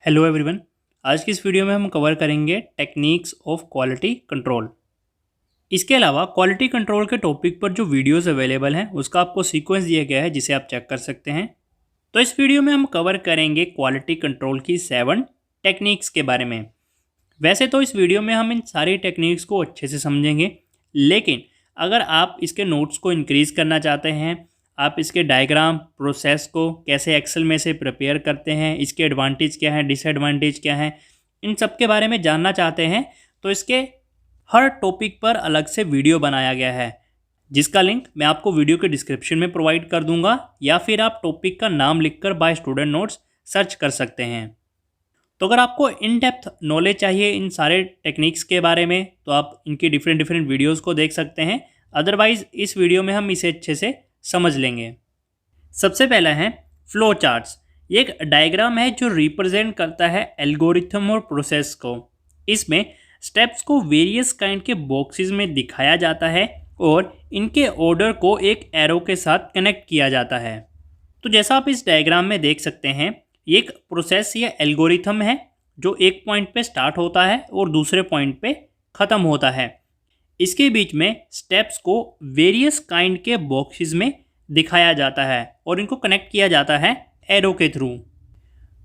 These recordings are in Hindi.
Hello everyone. आज की इस वीडियो में हम कवर करेंगे टेक्निक्स ऑफ क्वालिटी कंट्रोल। इसके अलावा क्वालिटी कंट्रोल के टॉपिक पर जो वीडियोस अवेलेबल हैं उसका आपको सीक्वेंस दिया गया है जिसे आप चेक कर सकते हैं। तो इस वीडियो में हम कवर करेंगे क्वालिटी कंट्रोल की 7 टेक्निक्स के बारे में। वैसे तो इस वीडियो में हम इन सारी टेक्निक्स को अच्छे से समझेंगे, लेकिन अगर आप इसके नोट्स को इंक्रीज़ करना चाहते हैं, आप इसके डायग्राम प्रोसेस को कैसे एक्सेल में से प्रिपेयर करते हैं, इसके एडवांटेज क्या हैं, डिसएडवांटेज क्या हैं, इन सब के बारे में जानना चाहते हैं, तो इसके हर टॉपिक पर अलग से वीडियो बनाया गया है, जिसका लिंक मैं आपको वीडियो के डिस्क्रिप्शन में प्रोवाइड कर दूंगा, या फिर आप टॉपिक का नाम लिखकर बाय स्टूडेंट नोट्स सर्च कर सकते हैं। तो अगर आपको इन डेप्थ नॉलेज चाहिए इन सारे टेक्निक्स के बारे में, तो आप इनकी डिफरेंट डिफरेंट वीडियोस को देख सकते हैं। अदरवाइज इस वीडियो में हम इसे अच्छे से समझ लेंगे। सबसे पहला है फ्लो चार्ट्स। ये एक डायग्राम है जो रिप्रेजेंट करता है एल्गोरिथम और प्रोसेस को। इसमें स्टेप्स को वेरियस काइंड के बॉक्सेस में दिखाया जाता है और इनके ऑर्डर को एक एरो के साथ कनेक्ट किया जाता है। तो जैसा आप इस डायग्राम में देख सकते हैं, ये एक प्रोसेस या एल्गोरिथम है जो एक पॉइंट पे स्टार्ट होता है और दूसरे पॉइंट पे ख़त्म होता है। इसके बीच में स्टेप्स को वेरियस काइंड के बॉक्सेस में दिखाया जाता है और इनको कनेक्ट किया जाता है एरो के थ्रू।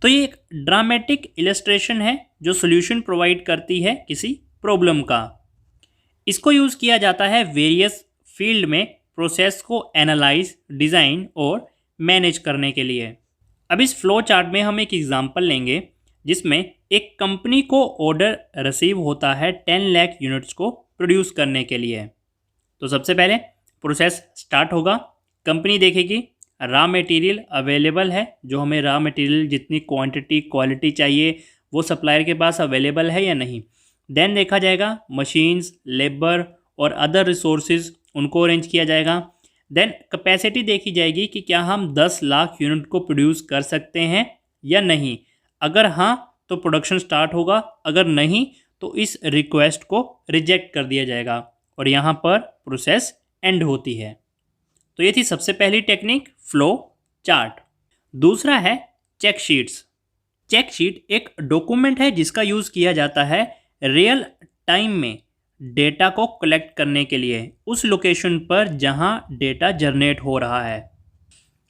तो ये एक ड्रामेटिक इलस्ट्रेशन है जो सॉल्यूशन प्रोवाइड करती है किसी प्रॉब्लम का। इसको यूज़ किया जाता है वेरियस फील्ड में प्रोसेस को एनालाइज, डिज़ाइन और मैनेज करने के लिए। अब इस फ्लो चार्ट में हम एक एग्जांपल लेंगे जिसमें एक कंपनी को ऑर्डर रिसीव होता है 10 लाख यूनिट्स को प्रोड्यूस करने के लिए। तो सबसे पहले प्रोसेस स्टार्ट होगा। कंपनी देखेगी रॉ मटेरियल अवेलेबल है, जो हमें रॉ मटेरियल जितनी क्वांटिटी क्वालिटी चाहिए वो सप्लायर के पास अवेलेबल है या नहीं। देन देखा जाएगा मशीन्स, लेबर और अदर रिसोर्सेज, उनको अरेंज किया जाएगा। देन कैपेसिटी देखी जाएगी कि क्या हम 10 लाख यूनिट को प्रोड्यूस कर सकते हैं या नहीं। अगर हाँ तो प्रोडक्शन स्टार्ट होगा, अगर नहीं तो इस रिक्वेस्ट को रिजेक्ट कर दिया जाएगा और यहाँ पर प्रोसेस एंड होती है। तो ये थी सबसे पहली टेक्निक, फ्लो चार्ट। दूसरा है चेक शीट्स। चेक शीट एक डॉक्यूमेंट है जिसका यूज़ किया जाता है रियल टाइम में डेटा को कलेक्ट करने के लिए उस लोकेशन पर जहां डेटा जनरेट हो रहा है।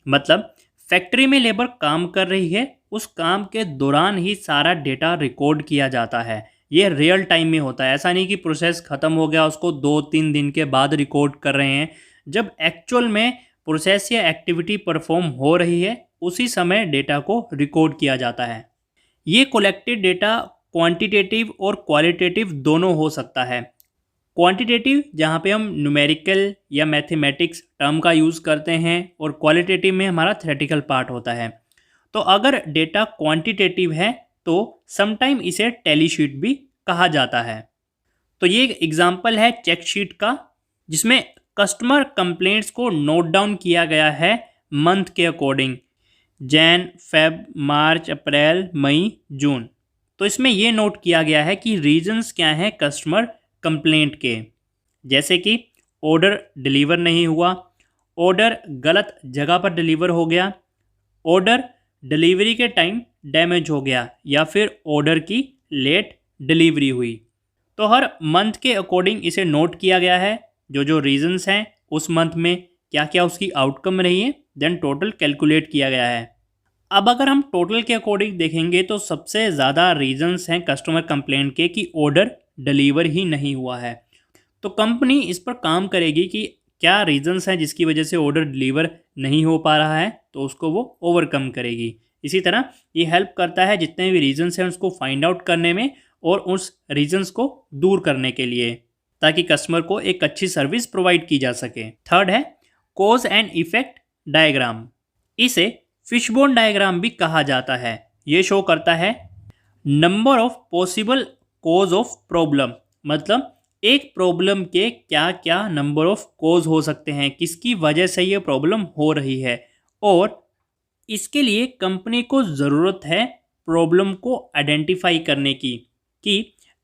मतलब फैक्ट्री में लेबर काम कर रही है, उस काम के दौरान ही सारा डेटा रिकॉर्ड किया जाता है। ये रियल टाइम में होता है, ऐसा नहीं कि प्रोसेस ख़त्म हो गया उसको 2-3 दिन के बाद रिकॉर्ड कर रहे हैं। जब एक्चुअल में प्रोसेस या एक्टिविटी परफॉर्म हो रही है उसी समय डेटा को रिकॉर्ड किया जाता है। ये कलेक्टेड डेटा क्वांटिटेटिव और क्वालिटेटिव दोनों हो सकता है। क्वांटिटेटिव जहाँ पे हम न्यूमेरिकल या मैथमेटिक्स टर्म का यूज़ करते हैं और क्वालिटेटिव में हमारा थ्योरेटिकल पार्ट होता है। तो अगर डेटा क्वांटिटेटिव है तो समटाइम इसे टैली शीट भी कहा जाता है। तो ये एक एग्जांपल है चेक शीट का जिसमें कस्टमर कंप्लेंट्स को नोट डाउन किया गया है मंथ के अकॉर्डिंग, जैन, फेब, मार्च, अप्रैल, मई, जून। तो इसमें ये नोट किया गया है कि रीजंस क्या हैं कस्टमर कंप्लेंट के, जैसे कि ऑर्डर डिलीवर नहीं हुआ, ऑर्डर गलत जगह पर डिलीवर हो गया, ऑर्डर डिलीवरी के टाइम डैमेज हो गया, या फिर ऑर्डर की लेट डिलीवरी हुई। तो हर मंथ के अकॉर्डिंग इसे नोट किया गया है, जो रीजंस हैं उस मंथ में क्या क्या उसकी आउटकम रही है, देन टोटल कैलकुलेट किया गया है। अब अगर हम टोटल के अकॉर्डिंग देखेंगे तो सबसे ज़्यादा रीजंस हैं कस्टमर कंप्लेंट के कि ऑर्डर डिलीवर ही नहीं हुआ है। तो कंपनी इस पर काम करेगी कि क्या रीजंस हैं जिसकी वजह से ऑर्डर डिलीवर नहीं हो पा रहा है, तो उसको वो ओवरकम करेगी। इसी तरह ये हेल्प करता है जितने भी रीजंस हैं उसको फाइंड आउट करने में और उस रीजंस को दूर करने के लिए, ताकि कस्टमर को एक अच्छी सर्विस प्रोवाइड की जा सके। थर्ड है कॉज एंड इफेक्ट डायग्राम। इसे फिशबोन डायग्राम भी कहा जाता है। ये शो करता है number of possible cause of problem, मतलब एक प्रॉब्लम के क्या क्या नंबर ऑफ कॉज हो सकते हैं, किसकी वजह से ये प्रॉब्लम हो रही है, और इसके लिए कंपनी को ज़रूरत है प्रॉब्लम को आइडेंटिफाई करने की कि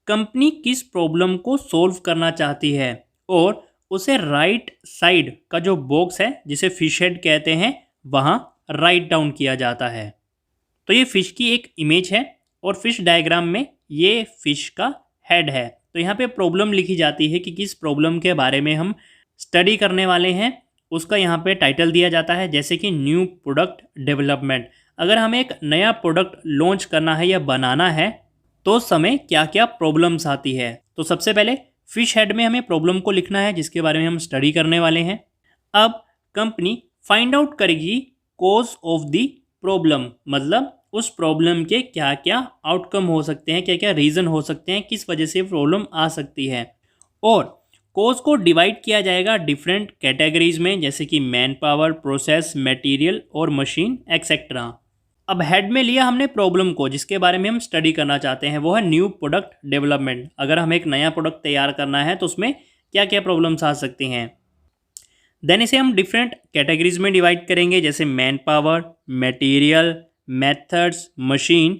कंपनी किस प्रॉब्लम को सॉल्व करना चाहती है, और उसे राइट साइड का जो बॉक्स है जिसे फिश हेड कहते हैं वहाँ राइट डाउन किया जाता है। तो ये फिश की एक इमेज है और फिश डायग्राम में ये फिश का हेड है। तो यहाँ पे प्रॉब्लम लिखी जाती है कि किस प्रॉब्लम के बारे में हम स्टडी करने वाले हैं, उसका यहाँ पे टाइटल दिया जाता है, जैसे कि न्यू प्रोडक्ट डेवलपमेंट। अगर हमें एक नया प्रोडक्ट लॉन्च करना है या बनाना है तो उस समय क्या क्या प्रॉब्लम्स आती है। तो सबसे पहले फिश हेड में हमें प्रॉब्लम को लिखना है जिसके बारे में हम स्टडी करने वाले हैं। अब कंपनी फाइंड आउट करेगी कॉज ऑफ द प्रॉब्लम, मतलब उस प्रॉब्लम के क्या क्या आउटकम हो सकते हैं, क्या क्या रीज़न हो सकते हैं, किस वजह से प्रॉब्लम आ सकती है। और कॉज को डिवाइड किया जाएगा डिफरेंट कैटेगरीज में, जैसे कि मैन पावर, प्रोसेस, मटेरियल और मशीन एक्सेट्रा। अब हेड में लिया हमने प्रॉब्लम को जिसके बारे में हम स्टडी करना चाहते हैं, वो है न्यू प्रोडक्ट डेवलपमेंट। अगर हमें एक नया प्रोडक्ट तैयार करना है तो उसमें क्या क्या प्रॉब्लम्स आ सकती हैं। देन इसे हम डिफरेंट कैटेगरीज में डिवाइड करेंगे, जैसे man power, material, methods, machine.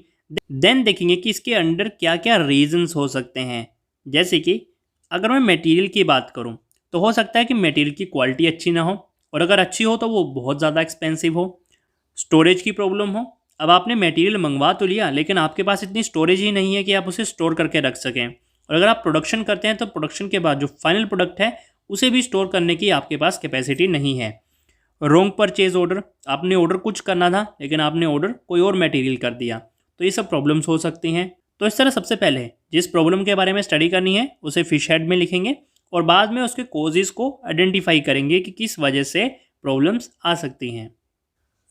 Then देखेंगे कि इसके अंडर क्या क्या रीजंस हो सकते हैं। जैसे कि अगर मैं मटेरियल की बात करूं तो हो सकता है कि मटेरियल की क्वालिटी अच्छी ना हो, और अगर अच्छी हो तो वो बहुत ज़्यादा एक्सपेंसिव हो। स्टोरेज की प्रॉब्लम हो, अब आपने मटेरियल मंगवा तो लिया लेकिन आपके पास इतनी स्टोरेज ही नहीं है कि आप उसे स्टोर करके रख सकें। और अगर आप प्रोडक्शन करते हैं तो प्रोडक्शन के बाद जो फाइनल प्रोडक्ट है उसे भी स्टोर करने की आपके पास कैपेसिटी नहीं है। रॉन्ग परचेज ऑर्डर, आपने ऑर्डर कुछ करना था लेकिन आपने ऑर्डर कोई और मटेरियल कर दिया, तो ये सब प्रॉब्लम्स हो सकती हैं। तो इस तरह सबसे पहले जिस प्रॉब्लम के बारे में स्टडी करनी है उसे फिश हेड में लिखेंगे और बाद में उसके कॉजेज़ को आइडेंटिफाई करेंगे कि किस वजह से प्रॉब्लम्स आ सकती हैं।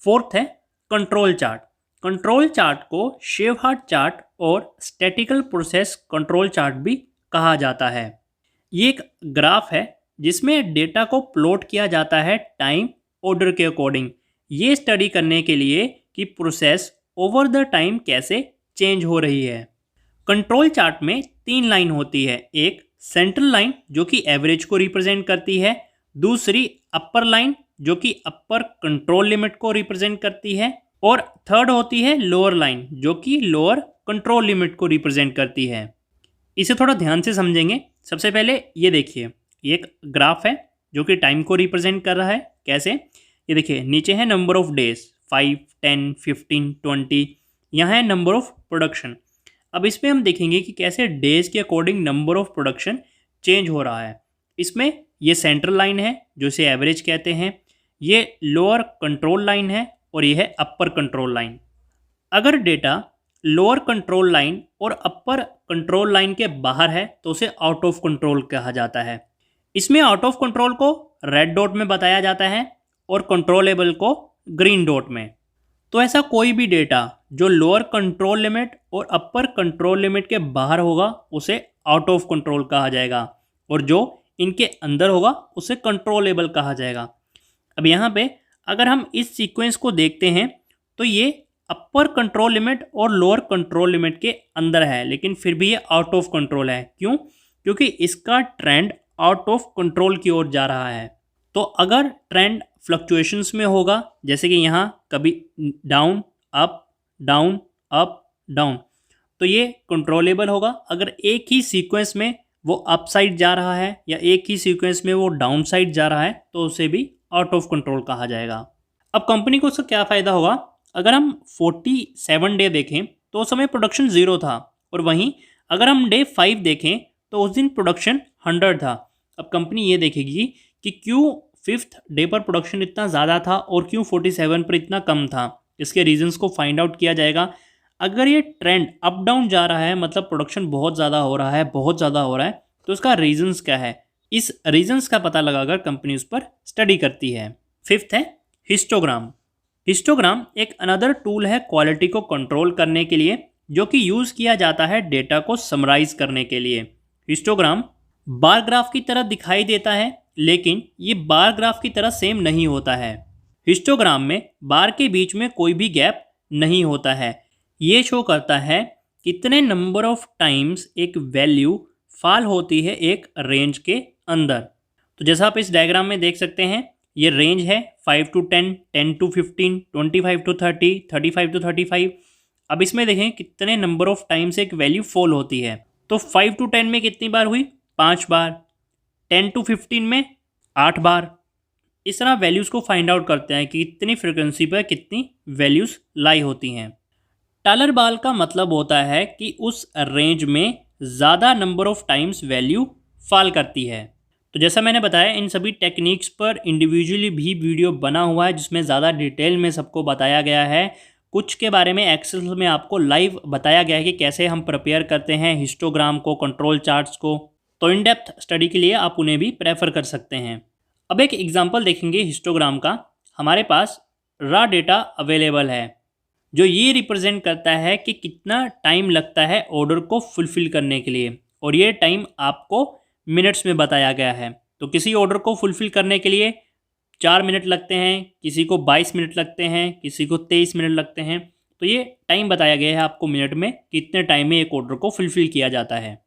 फोर्थ है कंट्रोल चार्ट। कंट्रोल चार्ट को शेवहार्ट चार्ट और स्टैटिकल प्रोसेस कंट्रोल चार्ट भी कहा जाता है। ये एक ग्राफ है जिसमें डेटा को प्लॉट किया जाता है टाइम ऑर्डर के अकॉर्डिंग, ये स्टडी करने के लिए कि प्रोसेस ओवर द टाइम कैसे चेंज हो रही है। कंट्रोल चार्ट में 3 लाइन होती है, एक सेंट्रल लाइन जो कि एवरेज को रिप्रेजेंट करती है, दूसरी अपर लाइन जो कि अपर कंट्रोल लिमिट को रिप्रेजेंट करती है, और थर्ड होती है लोअर लाइन जो कि लोअर कंट्रोल लिमिट को रिप्रेजेंट करती है। इसे थोड़ा ध्यान से समझेंगे। सबसे पहले ये देखिए, ये एक ग्राफ है जो कि टाइम को रिप्रेजेंट कर रहा है। कैसे, ये देखिए नीचे है नंबर ऑफ डेज 5, 10, 15, 20, यहाँ है नंबर ऑफ प्रोडक्शन। अब इसमें हम देखेंगे कि कैसे डेज के according number of production change हो रहा है। इसमें ये सेंट्रल लाइन है जो इसे एवरेज कहते हैं, ये लोअर कंट्रोल लाइन है और ये है अपर कंट्रोल लाइन। अगर डेटा लोअर कंट्रोल लाइन और अपर कंट्रोल लाइन के बाहर है तो उसे आउट ऑफ कंट्रोल कहा जाता है। इसमें आउट ऑफ कंट्रोल को रेड डॉट में बताया जाता है और कंट्रोलेबल को ग्रीन डॉट में। तो ऐसा कोई भी डेटा जो लोअर कंट्रोल लिमिट और अपर कंट्रोल लिमिट के बाहर होगा उसे आउट ऑफ कंट्रोल कहा जाएगा, और जो इनके अंदर होगा उसे कंट्रोलेबल कहा जाएगा। अब यहाँ पे अगर हम इस सीक्वेंस को देखते हैं तो ये अपर कंट्रोल लिमिट और लोअर कंट्रोल लिमिट के अंदर है, लेकिन फिर भी ये आउट ऑफ कंट्रोल है। क्यों? क्योंकि इसका ट्रेंड आउट ऑफ कंट्रोल की ओर जा रहा है। तो अगर ट्रेंड फ्लक्चुएशंस में होगा, जैसे कि यहाँ कभी down up down up down, तो ये कंट्रोलेबल होगा। अगर एक ही सीक्वेंस में वो अप साइड जा रहा है या एक ही सीक्वेंस में वो डाउन साइड जा रहा है तो उसे भी आउट ऑफ कंट्रोल कहा जाएगा। अब कंपनी को उसका क्या फ़ायदा होगा? अगर हम 47 डे देखें तो उस समय प्रोडक्शन 0 था, और वहीं अगर हम डे 5 देखें तो उस दिन प्रोडक्शन 100 था। अब कंपनी ये देखेगी कि क्यों 5th डे पर प्रोडक्शन इतना ज़्यादा था और क्यों 47 पर इतना कम था। इसके रीजंस को फाइंड आउट किया जाएगा। अगर ये ट्रेंड अप डाउन जा रहा है, मतलब प्रोडक्शन बहुत ज़्यादा हो रहा है, बहुत ज़्यादा हो रहा है, तो उसका रीजंस क्या है, इस रीजंस का पता लगाकर कंपनी उस पर स्टडी करती है। 5th है हिस्टोग्राम। हिस्टोग्राम एक अनदर टूल है क्वालिटी को कंट्रोल करने के लिए, जो कि यूज़ किया जाता है डेटा को समराइज करने के लिए। हिस्टोग्राम बार ग्राफ की तरह दिखाई देता है, लेकिन ये बार ग्राफ की तरह सेम नहीं होता है। हिस्टोग्राम में बार के बीच में कोई भी गैप नहीं होता है। ये शो करता है कितने नंबर ऑफ टाइम्स एक वैल्यू फॉल होती है एक रेंज के अंदर। तो जैसा आप इस डायग्राम में देख सकते हैं, ये रेंज है 5 to 10, 10 to 15, 25 to 30, 35 to 35। अब इसमें देखें कितने नंबर ऑफ टाइम्स एक वैल्यू फॉल होती है। तो 5 to 10 में कितनी बार हुई? 5 बार। 10 to 15 में 8 बार। इस तरह वैल्यूज़ को फाइंड आउट करते हैं कि कितनी फ्रिक्वेंसी पर कितनी वैल्यूज़ लाई होती हैं। टालर बाल का मतलब होता है कि उस रेंज में ज़्यादा number of times value fall करती है। तो जैसा मैंने बताया, इन सभी टेक्निक्स पर इंडिविजुअली भी वीडियो बना हुआ है जिसमें ज़्यादा डिटेल में सबको बताया गया है। कुछ के बारे में एक्सेल में आपको लाइव बताया गया है कि कैसे हम प्रिपेयर करते हैं हिस्टोग्राम को, कंट्रोल चार्ट्स को। तो इन डेप्थ स्टडी के लिए आप उन्हें भी प्रेफर कर सकते हैं। अब एक एग्जांपल देखेंगे हिस्टोग्राम का। हमारे पास रॉ डेटा अवेलेबल है जो ये रिप्रेजेंट करता है कि कितना टाइम लगता है ऑर्डर को फुलफ़िल करने के लिए, और ये टाइम आपको मिनट्स में बताया गया है। तो किसी ऑर्डर को फुलफ़िल करने के लिए 4 मिनट लगते हैं, किसी को 22 मिनट लगते हैं, किसी को 23 मिनट लगते हैं। तो ये टाइम बताया गया है आपको मिनट में, कितने टाइम में एक ऑर्डर को फुलफ़िल किया जाता है।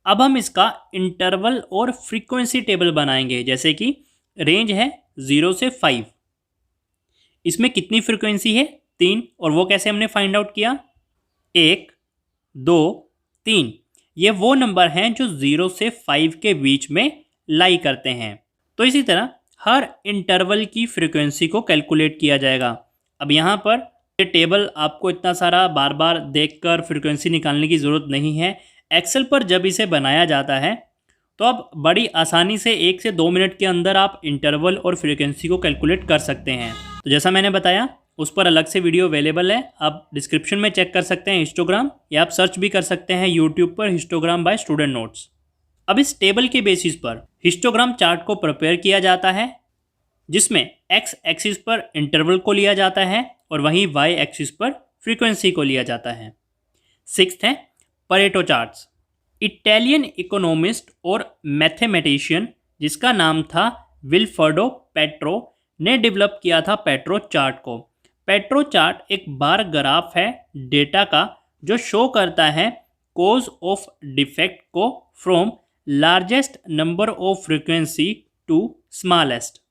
अब हम इसका इंटरवल और फ्रीक्वेंसी टेबल बनाएंगे। जैसे कि रेंज है 0 से 5, इसमें कितनी फ्रीक्वेंसी है 3, और वो कैसे हमने फाइंड आउट किया, 1 2 3। ये वो नंबर हैं जो 0 से 5 के बीच में लाई करते हैं। तो इसी तरह हर इंटरवल की फ्रीक्वेंसी को कैलकुलेट किया जाएगा। अब यहाँ पर ये टेबल आपको इतना सारा बार बार देखकर फ्रीक्वेंसी निकालने की ज़रूरत नहीं है। एक्सेल पर जब इसे बनाया जाता है तो आप बड़ी आसानी से 1 से 2 मिनट के अंदर आप इंटरवल और फ्रीक्वेंसी को कैलकुलेट कर सकते हैं। तो जैसा मैंने बताया, उस पर अलग से वीडियो अवेलेबल है, आप डिस्क्रिप्शन में चेक कर सकते हैं हिस्टोग्राम, या आप सर्च भी कर सकते हैं यूट्यूब पर हिस्टोग्राम बाय स्टूडेंट नोट्स। अब इस टेबल के बेसिस पर हिस्टोग्राम चार्ट को प्रिपेयर किया जाता है, जिसमें एक्स एक्सिस पर इंटरवल को लिया जाता है और वहीं वाई एक्सिस पर फ्रीक्वेंसी को लिया जाता है। 6th है परेटो चार्ट्स। इटालियन इकोनॉमिस्ट और मैथमेटिशियन जिसका नाम था विल्फ्रेडो पेट्रो ने डेवलप किया था पेट्रो चार्ट को। पेट्रो चार्ट एक बार ग्राफ है डेटा का जो शो करता है कोज ऑफ डिफेक्ट को from largest number of frequency to smallest.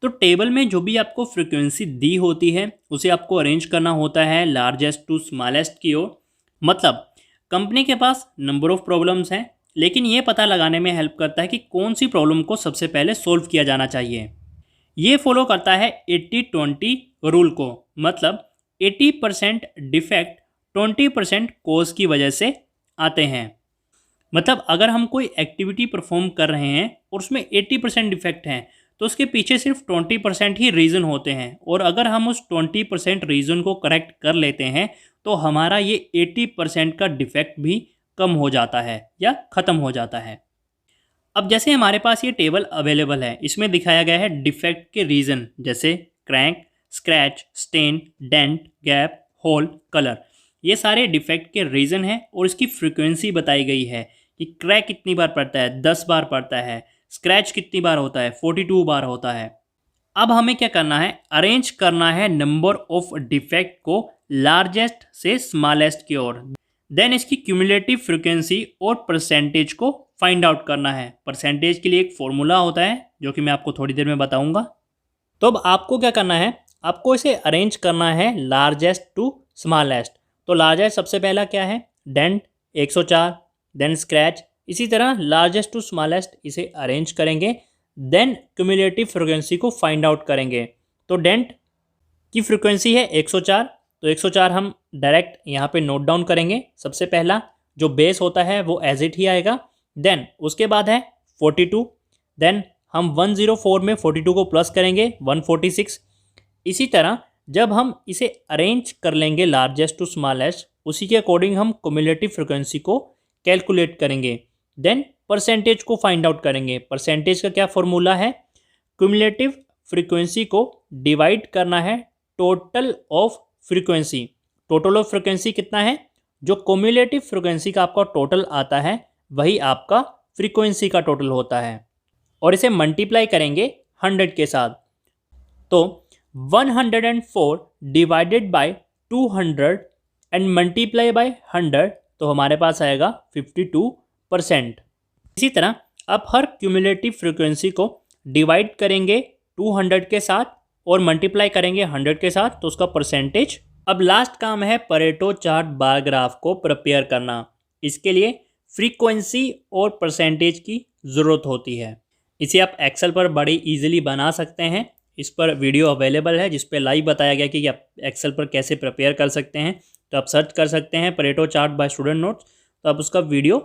तो टेबल में जो भी आपको फ्रीक्वेंसी दी होती है उसे आपको अरेंज करना होता है लार्जेस्ट टू स्मॉलेस्ट की ओर। मतलब कंपनी के पास नंबर ऑफ प्रॉब्लम्स हैं, लेकिन ये पता लगाने में हेल्प करता है कि कौन सी प्रॉब्लम को सबसे पहले सॉल्व किया जाना चाहिए। ये फॉलो करता है 80-20 रूल को। मतलब 80% डिफेक्ट 20% कोज की वजह से आते हैं। मतलब अगर हम कोई एक्टिविटी परफॉर्म कर रहे हैं और उसमें 80% डिफेक्ट हैं तो उसके पीछे सिर्फ 20% ही रीज़न होते हैं, और अगर हम उस 20% रीज़न को करेक्ट कर लेते हैं तो हमारा ये 80% का डिफेक्ट भी कम हो जाता है या ख़त्म हो जाता है। अब जैसे हमारे पास ये टेबल अवेलेबल है, इसमें दिखाया गया है डिफेक्ट के रीज़न, जैसे crack, scratch, stain, dent, gap, hole, colour. ये सारे डिफेक्ट के रीज़न हैं और इसकी फ्रीक्वेंसी बताई गई है कि क्रैक कितनी बार पड़ता है, 10 बार पड़ता है। स्क्रैच कितनी बार होता है, 42 बार होता है। अब हमें क्या करना है, अरेंज करना है नंबर ऑफ डिफेक्ट को लार्जेस्ट से स्मॉलेस्ट की ओर। देन इसकी क्यूमुलेटिव फ्रीक्वेंसी और परसेंटेज को फाइंड आउट करना है। परसेंटेज के लिए एक फॉर्मूला होता है जो कि मैं आपको थोड़ी देर में बताऊंगा। तो अब आपको क्या करना है, आपको इसे अरेंज करना है लार्जेस्ट टू स्मॉलेस्ट। तो लार्जेस्ट सबसे पहला क्या है, डेंट 104, देन स्क्रैच, इसी तरह लार्जेस्ट टू स्मॉलेस्ट इसे अरेंज करेंगे। देन क्यूमुलेटिव फ्रीक्वेंसी को फाइंड आउट करेंगे। तो डेंट की फ्रीक्वेंसी है 104, तो 104 हम डायरेक्ट यहाँ पे नोट डाउन करेंगे। सबसे पहला जो बेस होता है वो एज इट ही आएगा। देन उसके बाद है 42, देन हम 104 में 42 को प्लस करेंगे 146। इसी तरह जब हम इसे अरेंज कर लेंगे लार्जेस्ट टू स्मॉलेस्ट, उसी के अकॉर्डिंग हम क्यूमुलेटिव फ्रीक्वेंसी को कैलकुलेट करेंगे। देन परसेंटेज को फाइंड आउट करेंगे। परसेंटेज का क्या फॉर्मूला है, क्यूमुलेटिव फ्रीक्वेंसी को डिवाइड करना है total of frequency. Total of frequency कितना है, जो क्यूमुलेटिव फ्रीक्वेंसी का आपका टोटल आता है वही आपका फ्रीक्वेंसी का टोटल होता है, और इसे मल्टीप्लाई करेंगे 100 के साथ। तो 104 divided by 200 and multiply by 100, तो हमारे पास आएगा 52%। इसी तरह अब हर क्यूमुलेटिव फ्रीक्वेंसी को डिवाइड करेंगे 200 के साथ और मल्टीप्लाई करेंगे 100 के साथ, तो उसका परसेंटेज। अब लास्ट काम है परेटो चार्ट बार ग्राफ को प्रिपेयर करना। इसके लिए फ्रीक्वेंसी और परसेंटेज की ज़रूरत होती है। इसे आप एक्सेल पर बड़ी इजीली बना सकते हैं। इस पर वीडियो अवेलेबल है जिस पे लाइव बताया गया कि आप एक्सेल पर कैसे प्रिपेयर कर सकते हैं। तो आप सर्च कर सकते हैं Pareto chart by student notes, तो आप उसका वीडियो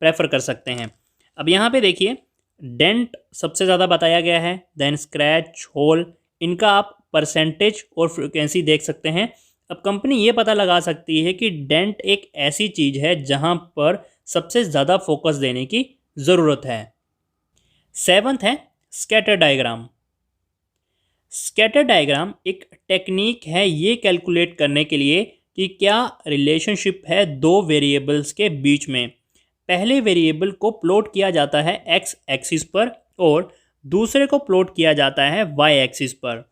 प्रेफर कर सकते हैं। अब यहाँ पे देखिए डेंट सबसे ज़्यादा बताया गया है, देन स्क्रैच, होल, इनका आप परसेंटेज और फ्रीक्वेंसी देख सकते हैं। अब कंपनी ये पता लगा सकती है कि डेंट एक ऐसी चीज़ है जहाँ पर सबसे ज़्यादा फोकस देने की ज़रूरत है। 7th है स्कैटर डायग्राम। स्कैटर डायग्राम एक टेक्निक है ये कैलकुलेट करने के लिए कि क्या रिलेशनशिप है दो वेरिएबल्स के बीच में। पहले वेरिएबल को प्लॉट किया जाता है एक्स एक्सिस पर और दूसरे को प्लॉट किया जाता है वाई एक्सिस पर।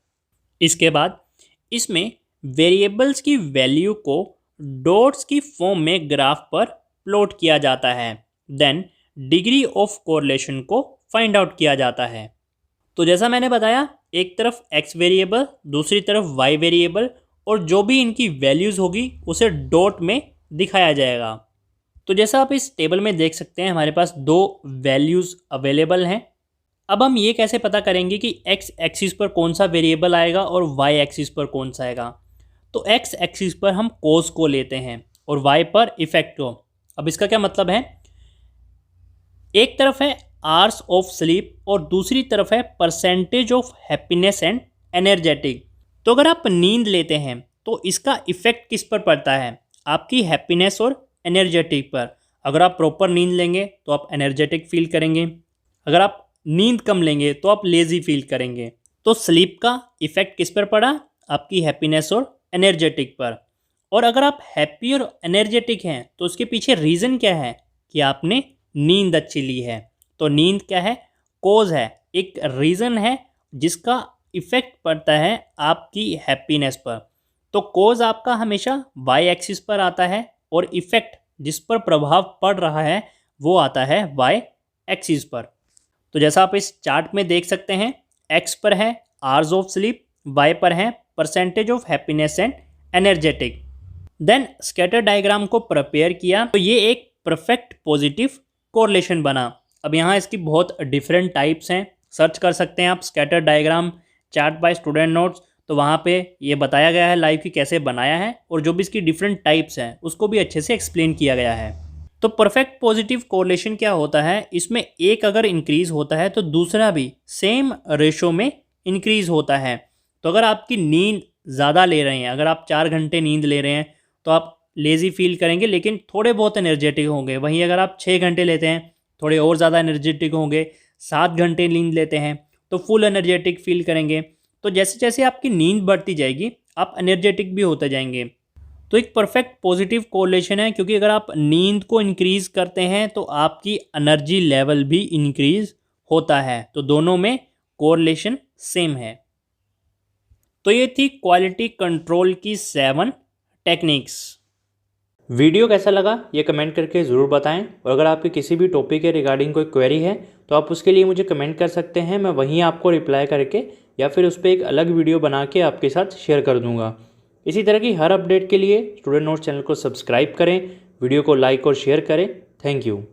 इसके बाद इसमें वेरिएबल्स की वैल्यू को डॉट्स की फॉर्म में ग्राफ पर प्लॉट किया जाता है। देन डिग्री ऑफ कोरिलेशन को फाइंड आउट किया जाता है। तो जैसा मैंने बताया, एक तरफ x वेरिएबल, दूसरी तरफ y वेरिएबल, और जो भी इनकी वैल्यूज़ होगी उसे डॉट में दिखाया जाएगा। तो जैसा आप इस टेबल में देख सकते हैं हमारे पास दो वैल्यूज़ अवेलेबल हैं। अब हम ये कैसे पता करेंगे कि x एक्सिस पर कौन सा वेरिएबल आएगा और y एक्सिस पर कौन सा आएगा। तो x एक्सिस पर हम कोस को लेते हैं और y पर इफेक्ट को। अब इसका क्या मतलब है, एक तरफ है आवर्स ऑफ स्लीप और दूसरी तरफ है percentage of happiness and energetic. तो अगर आप नींद लेते हैं तो इसका इफेक्ट किस पर पड़ता है, आपकी हैप्पीनेस और एनर्जेटिक पर। अगर आप प्रॉपर नींद लेंगे तो आप एनर्जेटिक फील करेंगे, अगर आप नींद कम लेंगे तो आप लेजी फील करेंगे। तो स्लीप का इफेक्ट किस पर पड़ा, आपकी हैप्पीनेस और एनर्जेटिक पर। और अगर आप हैप्पी और एनर्जेटिक हैं तो उसके पीछे रीज़न क्या है कि आपने नींद अच्छी ली है। तो नींद क्या है, कोज है, एक रीज़न है जिसका इफेक्ट पड़ता है आपकी हैप्पीनेस पर। तो कोज आपका हमेशा वाई एक्सिस पर आता है और इफेक्ट जिस पर प्रभाव पड़ रहा है वो आता है वाई एक्सिस पर। तो जैसा आप इस चार्ट में देख सकते हैं, एक्स पर है आवर्स ऑफ स्लीप, वाई पर है percentage of happiness and energetic. Then scatter diagram को प्रिपेयर किया तो ये एक परफेक्ट पॉजिटिव कोरिलेशन बना। अब यहाँ इसकी बहुत डिफरेंट टाइप्स हैं, सर्च कर सकते हैं आप scatter diagram chart by student notes, तो वहाँ पे ये बताया गया है लाइव कि कैसे बनाया है और जो भी इसकी डिफरेंट टाइप्स हैं उसको भी अच्छे से एक्सप्लेन किया गया है। तो परफेक्ट पॉजिटिव कोरिलेशन क्या होता है, इसमें एक अगर इंक्रीज़ होता है तो दूसरा भी सेम रेशो में इंक्रीज़ होता है। तो अगर आपकी नींद ज़्यादा ले रहे हैं, अगर आप 4 घंटे नींद ले रहे हैं तो आप लेज़ी फील करेंगे लेकिन थोड़े बहुत एनर्जेटिक होंगे। वहीं अगर आप 6 घंटे लेते हैं थोड़े और ज़्यादा एनर्जेटिक होंगे, 7 घंटे नींद लेते हैं तो फुल एनर्जेटिक फील करेंगे। तो जैसे जैसे आपकी नींद बढ़ती जाएगी आप एनर्जेटिक भी होते जाएंगे। तो एक परफेक्ट पॉजिटिव कोरिलेशन है, क्योंकि अगर आप नींद को इंक्रीज़ करते हैं तो आपकी एनर्जी लेवल भी इंक्रीज़ होता है। तो दोनों में कोरिलेशन सेम है। तो ये थी क्वालिटी कंट्रोल की 7 टेक्निक्स। वीडियो कैसा लगा ये कमेंट करके ज़रूर बताएं, और अगर आपके किसी भी टॉपिक के रिगार्डिंग कोई क्वेरी है तो आप उसके लिए मुझे कमेंट कर सकते हैं। मैं वहीं आपको रिप्लाई करके या फिर उस पर एक अलग वीडियो बना के आपके साथ शेयर कर दूंगा। इसी तरह की हर अपडेट के लिए स्टूडेंट नोट्स चैनल को सब्सक्राइब करें, वीडियो को लाइक और शेयर करें। Thank you.